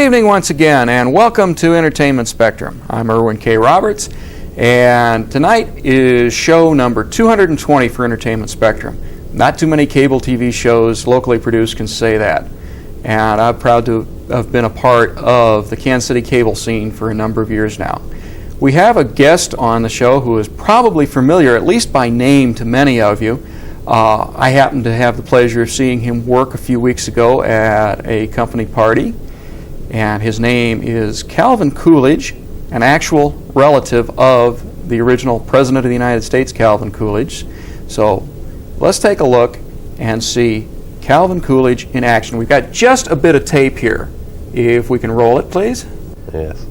evening once again, and welcome to Entertainment Spectrum. I'm Erwin K Roberts, and tonight is show number 220 for Entertainment Spectrum. Not too many cable TV shows locally produced can say that, and I'm proud to have been a part of the Kansas City cable scene for a number of years now. We have a guest on the show who is probably familiar, at least by name, to many of you. I happened to have the pleasure of seeing him work a few weeks ago at a company party, and his name is Calvin Coolidge, an actual relative of the original President of the United States, Calvin Coolidge. So let's take a look and see Calvin Coolidge in action. We've got just a bit of tape here. If we can roll it, please. Yes.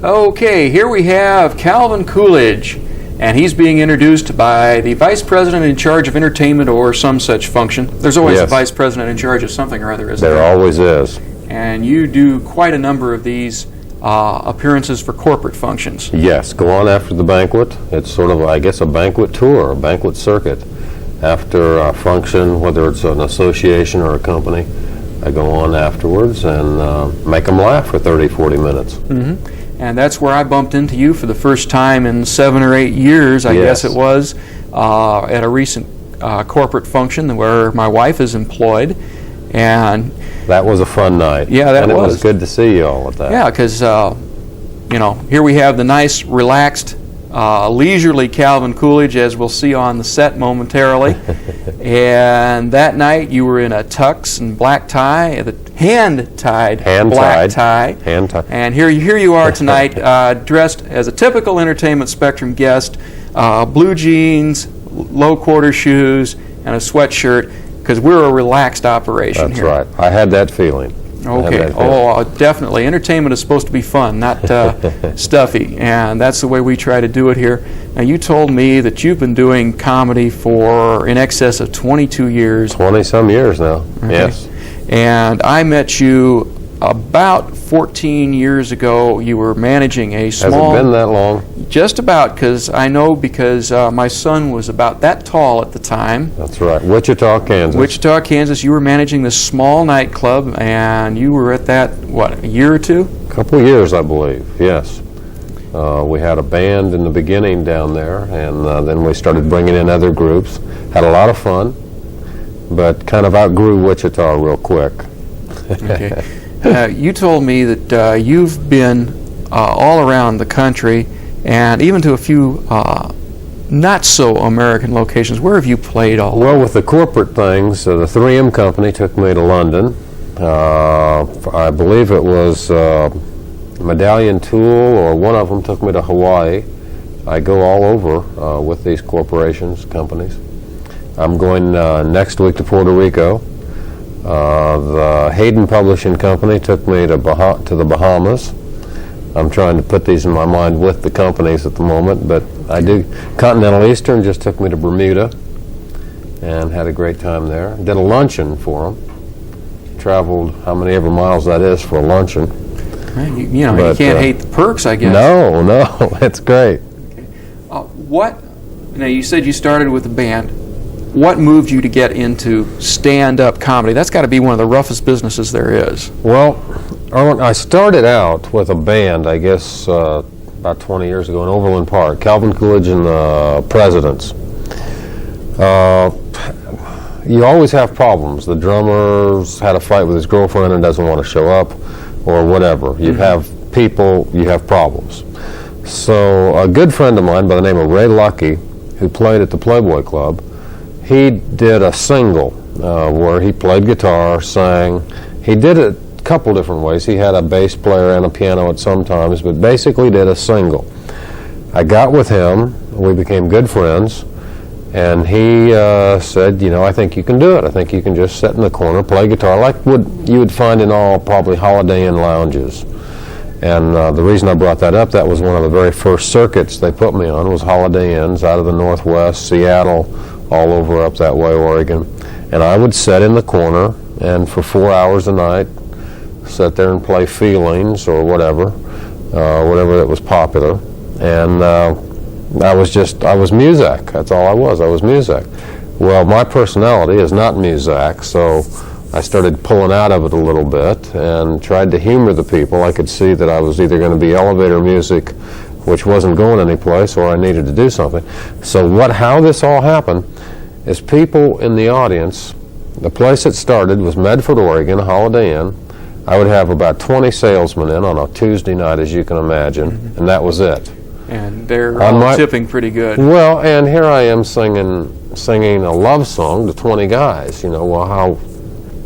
Okay, here we have Calvin Coolidge, and he's being introduced by the Vice President in charge of entertainment or some such function. There's always a Vice President in charge of something or other, isn't there? There always is. And you do quite a number of these appearances for corporate functions. Yes, go on after the banquet. It's sort of, I guess, a banquet tour, a banquet circuit. After a function, whether it's an association or a company, I go on afterwards and make them laugh for 30, 40 minutes. Mm-hmm. And that's where I bumped into you for the first time in 7 or 8 years, I guess it was, at a recent corporate function where my wife is employed. And that was a fun night. Yeah, that was. And it was good to see you all at that. Yeah, because, here we have the nice, relaxed, leisurely Calvin Coolidge, as we'll see on the set momentarily. And that night you were in a tux and black tie, hand-tied black tie. Hand-tied. And here you are tonight, dressed as a typical Entertainment Spectrum guest, blue jeans, low-quarter shoes, and a sweatshirt, because we're a relaxed operation here. That's right. I had that feeling. Okay. Oh, definitely. Entertainment is supposed to be fun, not stuffy, and that's the way we try to do it here. Now, you told me that you've been doing comedy for in excess of 22 years. 20-some years now, okay. Yes. And I met you about 14 years ago. You were managing a small... Has it been that long? Just about, because my son was about that tall at the time. That's right. Wichita, Kansas. Wichita, Kansas. You were managing this small nightclub, and you were at that, a year or two? A couple of years, I believe, yes. We had a band in the beginning down there, and then we started bringing in other groups. Had a lot of fun, but kind of outgrew Wichita real quick. Okay. You told me that you've been all around the country, and even to a few not-so-American locations. Where have you played all? Well, with the corporate things, the 3M company took me to London. I believe it was Medallion Tool, or one of them took me to Hawaii. I go all over with these corporations, companies. I'm going next week to Puerto Rico. The Hayden Publishing Company took me to the Bahamas. I'm trying to put these in my mind with the companies at the moment, but I do. Continental Eastern just took me to Bermuda and had a great time there. Did a luncheon for them. Traveled how many ever miles that is for a luncheon. You can't hate the perks, I guess. No, it's great. Okay. Now, you said you started with a band. What moved you to get into stand-up comedy? That's got to be one of the roughest businesses there is. Well, I started out with a band, I guess, about 20 years ago in Overland Park, Calvin Coolidge and the Presidents. You always have problems. The drummer's had a fight with his girlfriend and doesn't want to show up, or whatever. You have people, you have problems. So a good friend of mine by the name of Ray Lucky, who played at the Playboy Club, he did a single where he played guitar, sang. He did it a couple different ways. He had a bass player and a piano at some times, but basically did a single. I got with him. We became good friends, and he said, I think you can do it. I think you can just sit in the corner, play guitar, like you would find in all probably Holiday Inn lounges. And the reason I brought that up, that was one of the very first circuits they put me on, was Holiday Inns out of the Northwest, Seattle, all over up that way, Oregon. And I would sit in the corner and for 4 hours a night sit there and play Feelings or whatever that was popular. And I was Muzak. That's all I was. I was Muzak. Well, my personality is not Muzak, so I started pulling out of it a little bit and tried to humor the people. I could see that I was either going to be elevator music, which wasn't going anyplace, or I needed to do something. So how this all happened is people in the audience, the place it started was Medford, Oregon, Holiday Inn. I would have about 20 salesmen in on a Tuesday night, as you can imagine, and that was it. And they're all tipping pretty good. Well, and here I am singing a love song to 20 guys. You know, well, how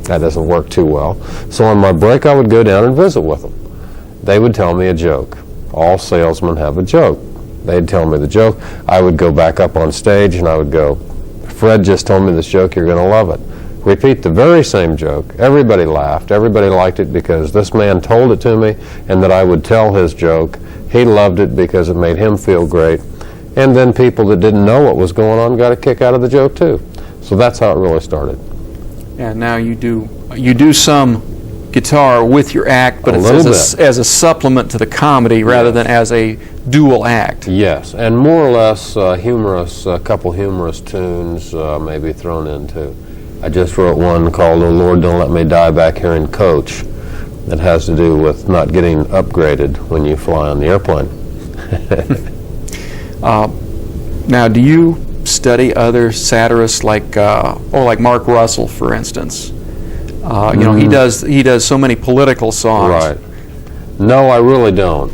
that doesn't work too well. So on my break, I would go down and visit with them. They would tell me a joke. All salesmen have a joke. They'd tell me the joke. I would go back up on stage and I would go, Fred just told me this joke, you're going to love it. Repeat the very same joke. Everybody laughed. Everybody liked it because this man told it to me, and that I would tell his joke. He loved it because it made him feel great. And then people that didn't know what was going on got a kick out of the joke too. So that's how it really started. And now you do some guitar with your act, but it's as a supplement to the comedy rather than as a dual act. Yes, and more or less humorous, a couple humorous tunes maybe thrown into. I just wrote one called "Oh Lord, Don't Let Me Die Back Here in Coach." That has to do with not getting upgraded when you fly on the airplane. Now, do you study other satirists like Mark Russell, for instance? You know, he does so many political songs. Right. No, I really don't.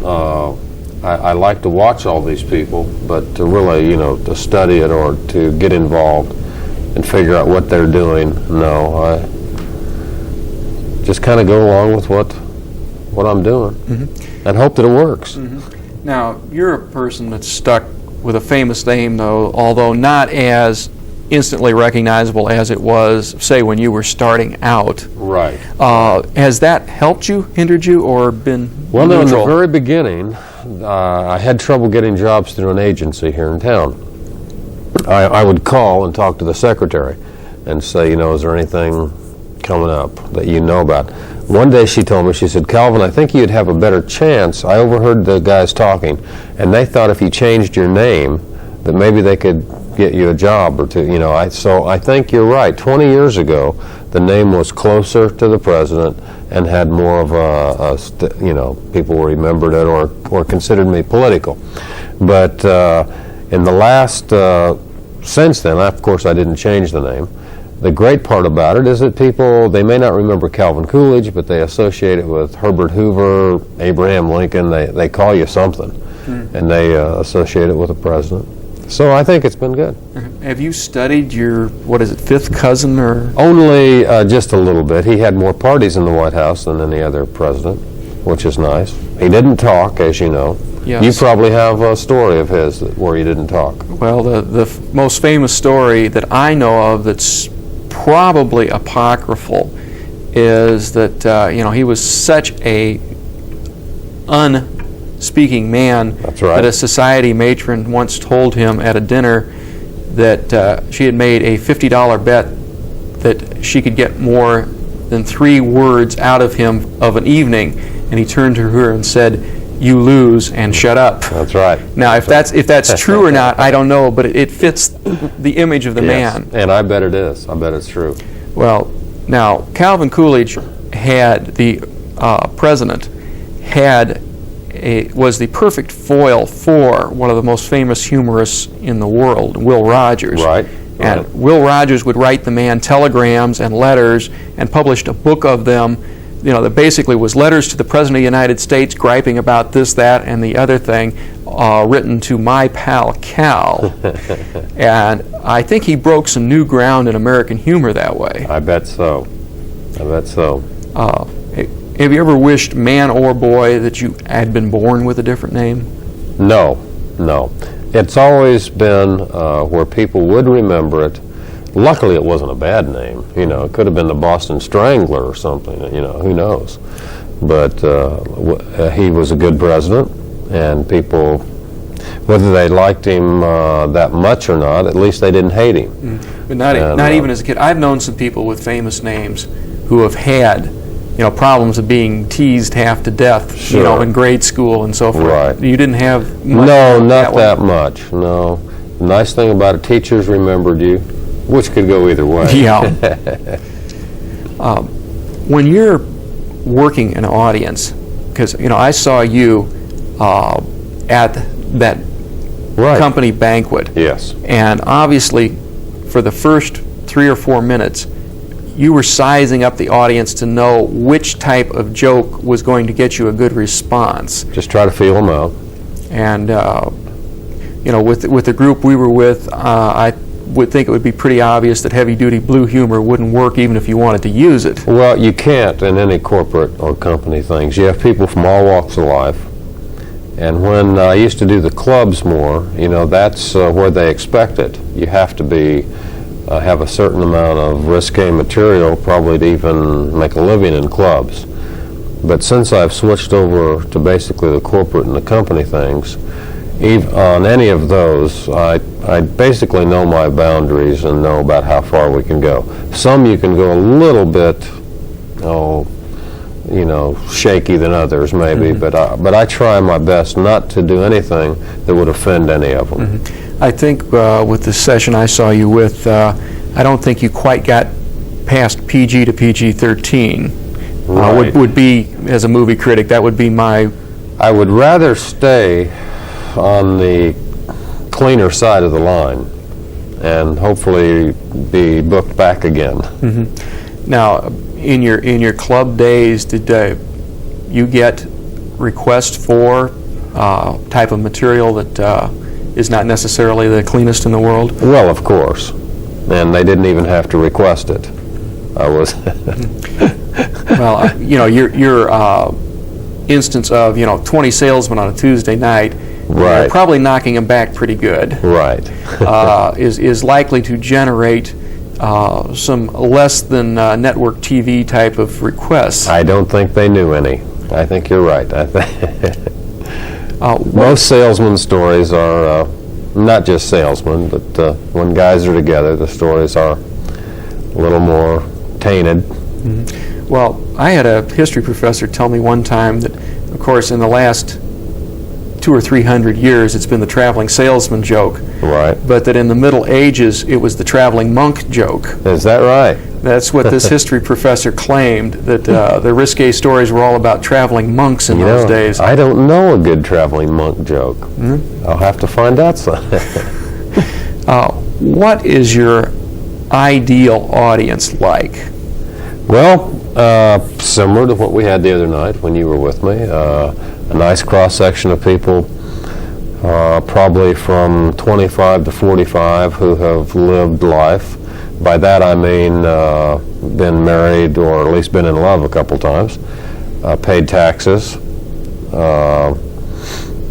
I like to watch all these people, but to really, to study it or to get involved and figure out what they're doing, no. I just kind of go along with what I'm doing and hope that it works. Now, you're a person that's stuck with a famous name, though, although not as instantly recognizable as it was, say, when you were starting out. Right. Has that helped you, hindered you, or been Well, no, in neutral? the very beginning, I had trouble getting jobs through an agency here in town. I would call and talk to the secretary and say, is there anything coming up that you know about? One day she told me, she said, Calvin, I think you'd have a better chance. I overheard the guys talking, and they thought if you changed your name, that maybe they could get you a job or two. So I think you're right. 20 years ago, the name was closer to the president and had more of people remembered it or considered me political. But in the last, since then, of course, I didn't change the name. The great part about it is that people, they may not remember Calvin Coolidge, but they associate it with Herbert Hoover, Abraham Lincoln. They call you something, and they associate it with the president. So I think it's been good. Have you studied your, fifth cousin? Or Only just a little bit. He had more parties in the White House than any other president, which is nice. He didn't talk, as you know. Yes. You probably have a story of his where he didn't talk. Well, the most famous story that I know of that's probably apocryphal is that he was such a unspeaking man. That's right. That a society matron once told him at a dinner that she had made a $50 bet that she could get more than 3 words out of him of an evening, and he turned to her and said, "You lose and shut up." That's right. Now, if that's true or not, I don't know, but it fits the image of the man. And I bet it is. I bet it's true. Well, now Calvin Coolidge the president was the perfect foil for one of the most famous humorists in the world, Will Rogers. Right. And Will Rogers would write the man telegrams and letters and published a book of them. That basically was letters to the President of the United States griping about this, that, and the other thing, written to my pal Cal. And I think he broke some new ground in American humor that way. I bet so. Have you ever wished, man or boy, that you had been born with a different name? No. It's always been where people would remember it. Luckily, it wasn't a bad name. It could have been the Boston Strangler or something. Who knows? But he was a good president, and people, whether they liked him that much or not, at least they didn't hate him. But not even as a kid. I've known some people with famous names who have had, problems of being teased half to death, Sure. In grade school and so forth. Right. You didn't have much. No, not that much. No. The nice thing about it, teachers remembered you. Which could go either way. Yeah. When you're working an audience, because I saw you at that company banquet. Yes. And obviously, for the first 3 or 4 minutes, you were sizing up the audience to know which type of joke was going to get you a good response. Just try to feel them out. And with the group we were with, I would think it would be pretty obvious that heavy-duty blue humor wouldn't work even if you wanted to use it. Well, you can't in any corporate or company things. You have people from all walks of life. And when I used to do the clubs more, that's where they expect it. You have to have a certain amount of risque material probably to even make a living in clubs. But since I've switched over to basically the corporate and the company things, on any of those, I basically know my boundaries and know about how far we can go. Some you can go a little bit, shaky than others maybe, but I try my best not to do anything that would offend any of them. I think with the session I saw you with, I don't think you quite got past PG to PG-13. Right. Would be, as a movie critic, that would be my... I would rather stay on the cleaner side of the line and hopefully be booked back again. Now, in your club days, did you get requests for type of material that is not necessarily the cleanest in the world? Well, of course. And they didn't even have to request it. I was... Well, your instance of 20 salesmen on a Tuesday night, right, you're probably knocking them back pretty good. Right. is likely to generate some less than network TV type of requests. I don't think they knew any. I think you're right. Most salesman stories are not just salesmen, but when guys are together, the stories are a little more tainted. Well, I had a history professor tell me one time that, of course, in the last 200 or 300 years, it's been the traveling salesman joke. Right. But that in the Middle Ages, it was the traveling monk joke. Is that right? That's what this history professor claimed, that the risque stories were all about traveling monks in those days. I don't know a good traveling monk joke. I'll have to find out some. What is your ideal audience like? Well, similar to what we had the other night when you were with me. A nice cross-section of people, probably from 25 to 45, who have lived life. By that I mean been married or at least been in love a couple times, paid taxes,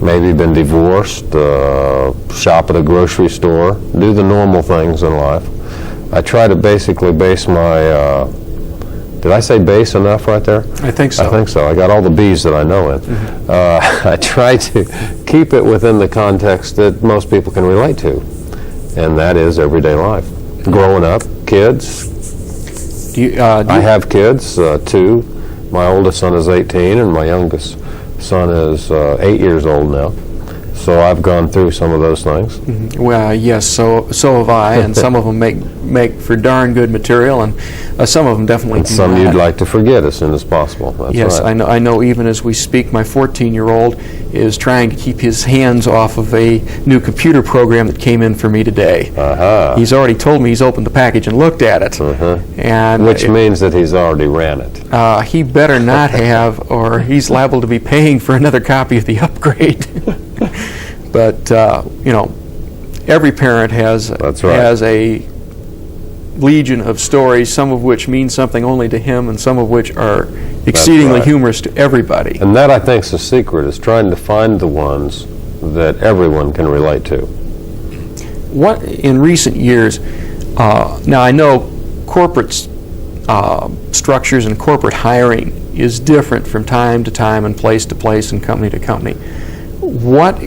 maybe been divorced, shop at a grocery store, do the normal things in life. I try to basically base my... did I say base enough right there? I think so. I think so. I got all the B's that I know in. I try to keep it within the context that most people can relate to, and that is everyday life. Growing up, kids. I have kids, 2. My oldest son is 18, and my youngest son is 8 years old now. So I've gone through some of those things. Well, yes, so have I, and some of them make for darn good material, and some of them definitely do some not. You'd like to forget as soon as possible. That's yes, right. I know even as we speak, my 14-year-old is trying to keep his hands off of a new computer program that came in for me today. He's already told me he's opened the package and looked at it. And which means that he's already ran it. He better not have, or he's liable to be paying for another copy of the upgrade. But, every parent has a legion of stories, some of which mean something only to him and some of which are exceedingly humorous to everybody. And that, I think, is the secret, is trying to find the ones that everyone can relate to. What, in recent years, now I know corporate structures and corporate hiring is different from time to time and place to place and company to company. What,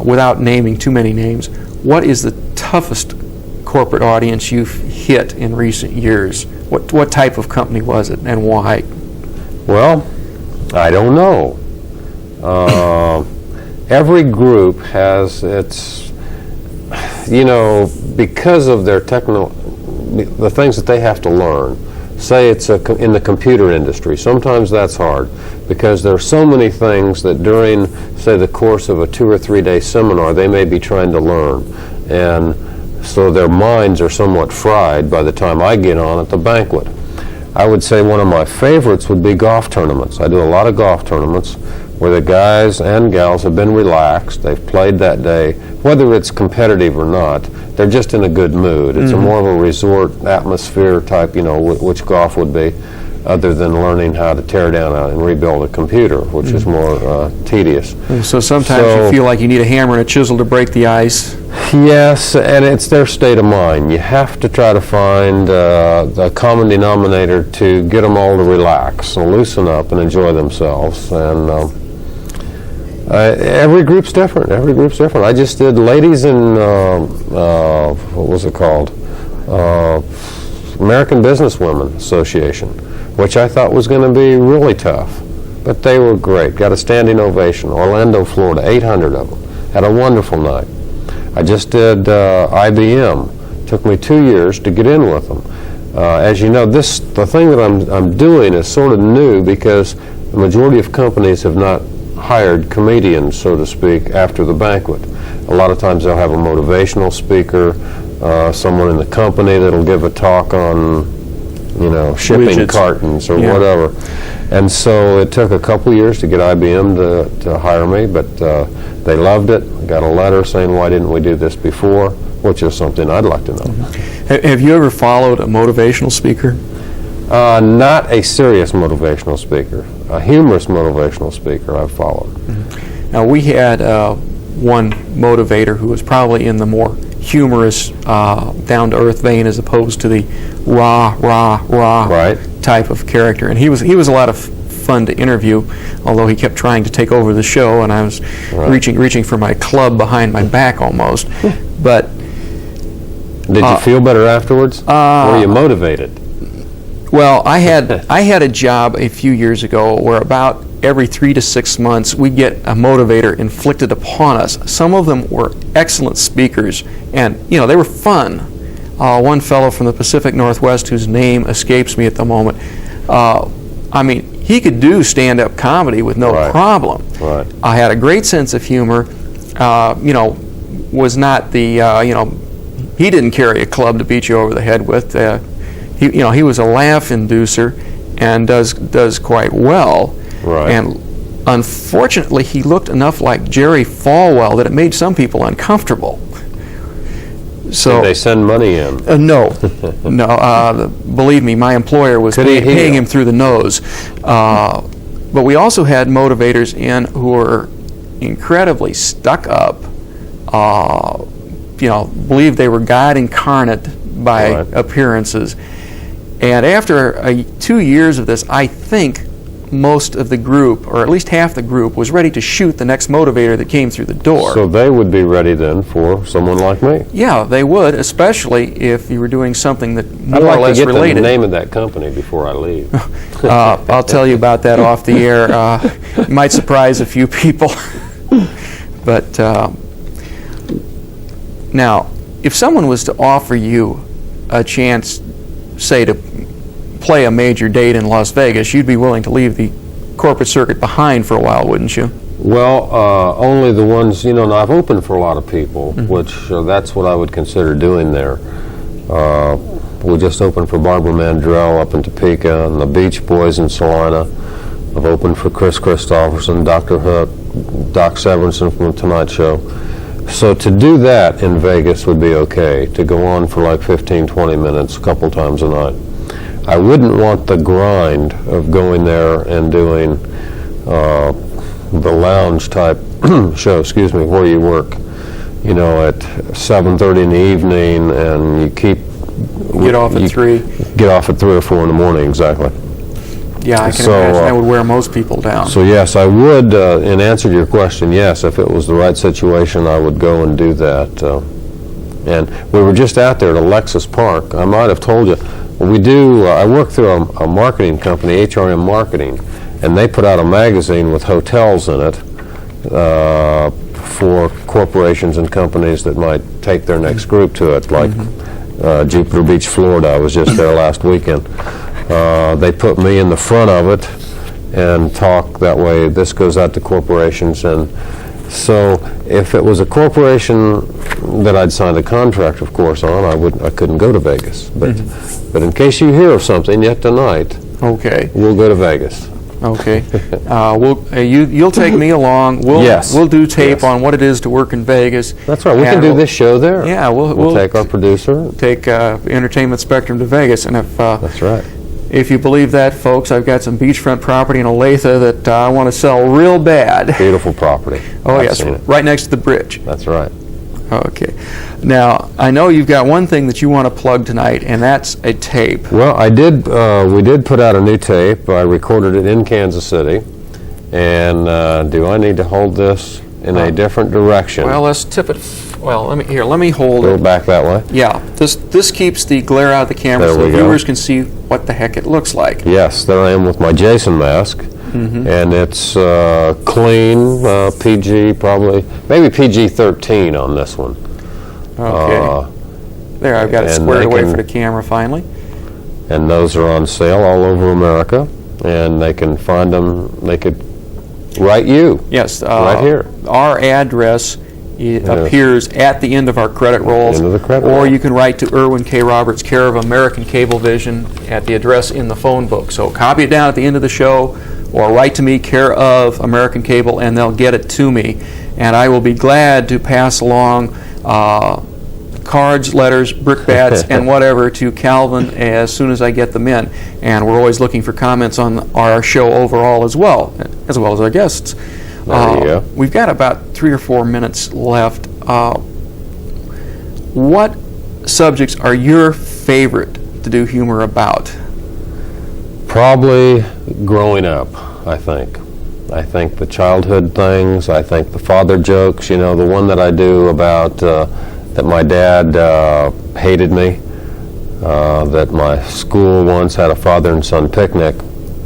without naming too many names, what is the toughest corporate audience you've hit in recent years? What type of company was it and why? Well, I don't know. Every group has its, because of their the things that they have to learn, say it's in the computer industry. Sometimes that's hard because there are so many things that during, say, the course of a 2 or 3 day seminar they may be trying to learn, and so their minds are somewhat fried by the time I get on at the banquet. I would say one of my favorites would be golf tournaments. I do a lot of golf tournaments where the guys and gals have been relaxed, they've played that day, whether it's competitive or not, they're just in a good mood. It's a more of a resort atmosphere type, you know, which golf would be, other than learning how to tear down and rebuild a computer, which is more tedious. So sometimes you feel like you need a hammer and a chisel to break the ice. Yes, and it's their state of mind. You have to try to find the common denominator to get them all to relax and loosen up and enjoy themselves. And every group's different. Every group's different. I just did ladies in what was it called? American Businesswomen Association, which I thought was going to be really tough, but they were great. Got a standing ovation. Orlando, Florida, 800 of them. Had a wonderful night. I just did IBM. Took me 2 years to get in with them. As you know, the thing that I'm doing is sort of new because the majority of companies have not hired comedians, so to speak, after the banquet. A lot of times they'll have a motivational speaker, someone in the company that'll give a talk on, you know, shipping Widgets. cartons or whatever. And so it took a couple years to get IBM to hire me, but they loved it. I got a letter saying, why didn't we do this before, which is something I'd like to know. Have you ever followed a motivational speaker? Not a serious motivational speaker. A humorous motivational speaker I've followed. Now, we had one motivator who was probably in the more humorous, down-to-earth vein as opposed to the rah, rah, rah type of character. And he was a lot of fun to interview, although he kept trying to take over the show, and I was reaching for my club behind my back almost. But did you feel better afterwards? Were you motivated? Well, I had a job a few years ago where about every 3 to 6 months we get a motivator inflicted upon us. Some of them were excellent speakers, and you know, they were fun. One fellow from the Pacific Northwest whose name escapes me at the moment. I mean, he could do stand-up comedy with no problem. I had a great sense of humor. You know, was not the you know, he didn't carry a club to beat you over the head with. He was a laugh inducer and does quite well. And unfortunately, he looked enough like Jerry Falwell that it made some people uncomfortable. So did they send money in? No, no. Believe me, my employer was paying him through the nose. But we also had motivators in who were incredibly stuck up. You know, believed they were God incarnate by appearances. And after 2 years of this, I think most of the group, or at least half the group, was ready to shoot the next motivator that came through the door. So they would be ready then for someone like me. Yeah, they would, especially if you were doing something that more or less related. I'd like to get the name of that company before I leave. I'll tell you about that off the air. It might surprise a few people. But now, if someone was to offer you a chance, say, to play a major date in Las Vegas, you'd be willing to leave the corporate circuit behind for a while, wouldn't you? Well, only the ones, you know, and I've opened for a lot of people, which that's what I would consider doing there. We just opened for Barbara Mandrell up in Topeka and the Beach Boys in Salina. I've opened for Chris Christopherson, Dr. Hook, Doc Severinsen from The Tonight Show. So to do that in Vegas would be okay, to go on for like 15, 20 minutes a couple times a night. I wouldn't want the grind of going there and doing the lounge type show, where you work, you know, at 7:30 in the evening and you get off at 3. Get off at 3 or 4 in the morning, exactly. Yeah, I can imagine that would wear most people down. So yes, I would, in answer to your question, yes, if it was the right situation, I would go and do that. And we were just out there at Alexis Park. I might have told you, we do, I work through a marketing company, HRM Marketing, and they put out a magazine with hotels in it for corporations and companies that might take their next group to it, like Jupiter Beach, Florida. I was just there last weekend. They put me in the front of it and talk that way. This goes out to corporations, and so if it was a corporation that I'd signed a contract, of course, on, I couldn't go to Vegas. But in case you hear of something yet tonight, Okay. we'll go to Vegas. Okay. You'll take me along. We'll do tape on what it is to work in Vegas. That's right. We can do this show there. Yeah, we'll take our producer. Take Entertainment Spectrum to Vegas, and if That's right. if you believe that, folks, I've got some beachfront property in Olathe that I want to sell real bad. Beautiful property. Oh, I've yes, seen it. right next to the bridge. That's right. Okay. Now, I know you've got one thing that you want to plug tonight, and that's a tape. Well, I did. We did put out a new tape. I recorded it in Kansas City. And do I need to hold this in a different direction? Well, let's tip it. Well, let me hold Go it. back that way. Yeah, this keeps the glare out of the camera There so the we go. viewers can see what the heck it looks like. Yes, there I am with my Jason mask. And it's clean, PG, probably, maybe PG-13 on this one. Okay. There, I've got it and squared they away can- for the camera finally. And those are on sale all over America. And they can find them, they could write you. Yes. Right here. Our address appears at the end of our credit rolls. End of the credit or roll. you can write to Erwin K Roberts, care of American Cablevision, at the address in the phone book. So copy it down at the end of the show, or write to me, care of American Cable, and they'll get it to me. And I will be glad to pass along cards, letters, brickbats, and whatever to Calvin as soon as I get them in. And we're always looking for comments on our show overall as well as our guests. There you go. We've got about 3 or 4 minutes left. What subjects are your favorite to do humor about? Probably growing up, I think. I think the childhood things, I think the father jokes, the one that I do about that my dad hated me, that my school once had a father and son picnic,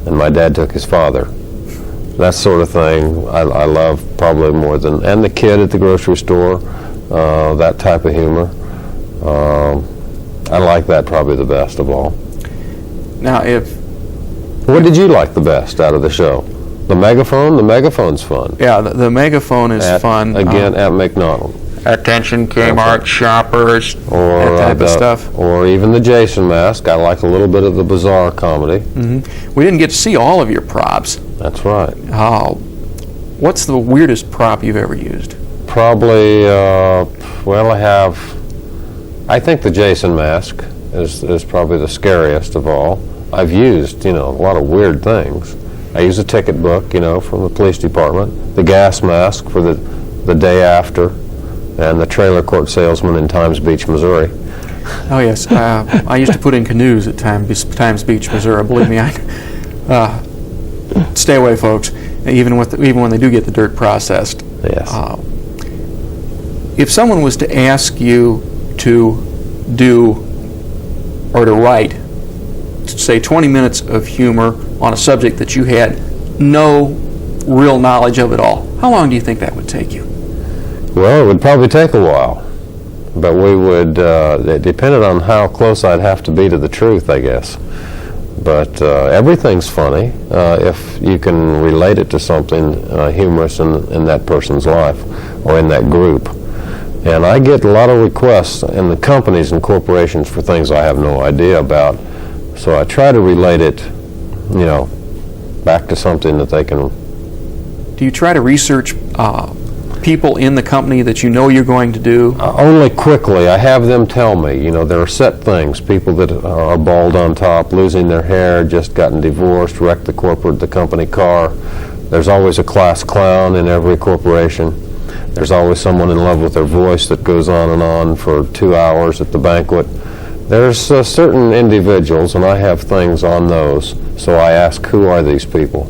and my dad took his father. That sort of thing I love probably more than, and the kid at the grocery store, that type of humor. I like that probably the best of all. Now, What did you like the best out of the show? The megaphone? The megaphone's fun. yeah, the megaphone is fun. Again, at McDonald. Attention Kmart shoppers, Or that type of stuff. Or even the Jason mask. I like a little bit of the bizarre comedy. We didn't get to see all of your props. That's right. What's the weirdest prop you've ever used? Probably, I think the Jason mask is probably the scariest of all. I've used, a lot of weird things. I use a ticket book, from the police department, the gas mask for the day after, and the trailer court salesman in Times Beach, Missouri. Oh yes, I used to put in canoes at Times Beach, Missouri. Believe me, stay away, folks. Even when they do get the dirt processed. Yes. If someone was to ask you to do or to write, say 20 minutes of humor on a subject that you had no real knowledge of at all, how long do you think that would take you? Well, it would probably take a while, but we would, it depended on how close I'd have to be to the truth, I guess. But everything's funny if you can relate it to something humorous in that person's life or in that group. And I get a lot of requests in the companies and corporations for things I have no idea about. So I try to relate it, back to something that they can. Do you try to research people in the company that you know you're going to do? Only quickly. I have them tell me, there are set things. People that are bald on top, losing their hair, just gotten divorced, wrecked the company car. There's always a class clown in every corporation. There's always someone in love with their voice that goes on and on for 2 hours at the banquet. There's certain individuals, and I have things on those, so I ask, who are these people,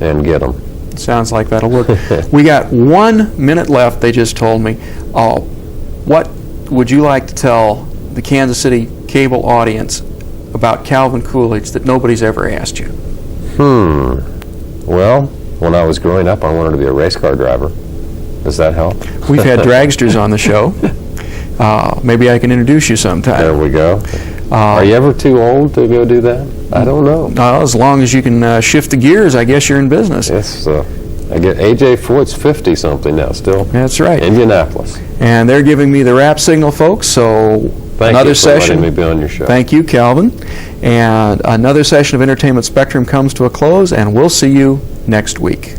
and get them. Sounds like that'll work. We got 1 minute left, they just told me. What would you like to tell the Kansas City cable audience about Calvin Coolidge that nobody's ever asked you? Well, when I was growing up, I wanted to be a race car driver. Does that help? We've had dragsters on the show. Maybe I can introduce you sometime. There we go. Are you ever too old to go do that? I don't know. As long as you can shift the gears, I guess you're in business. Yes, I get A.J. Foyt's 50-something now still. That's right. Indianapolis. And they're giving me the wrap signal, folks, so Thank another you for session. letting me be on your show. Thank you, Calvin. And another session of Entertainment Spectrum comes to a close, and we'll see you next week.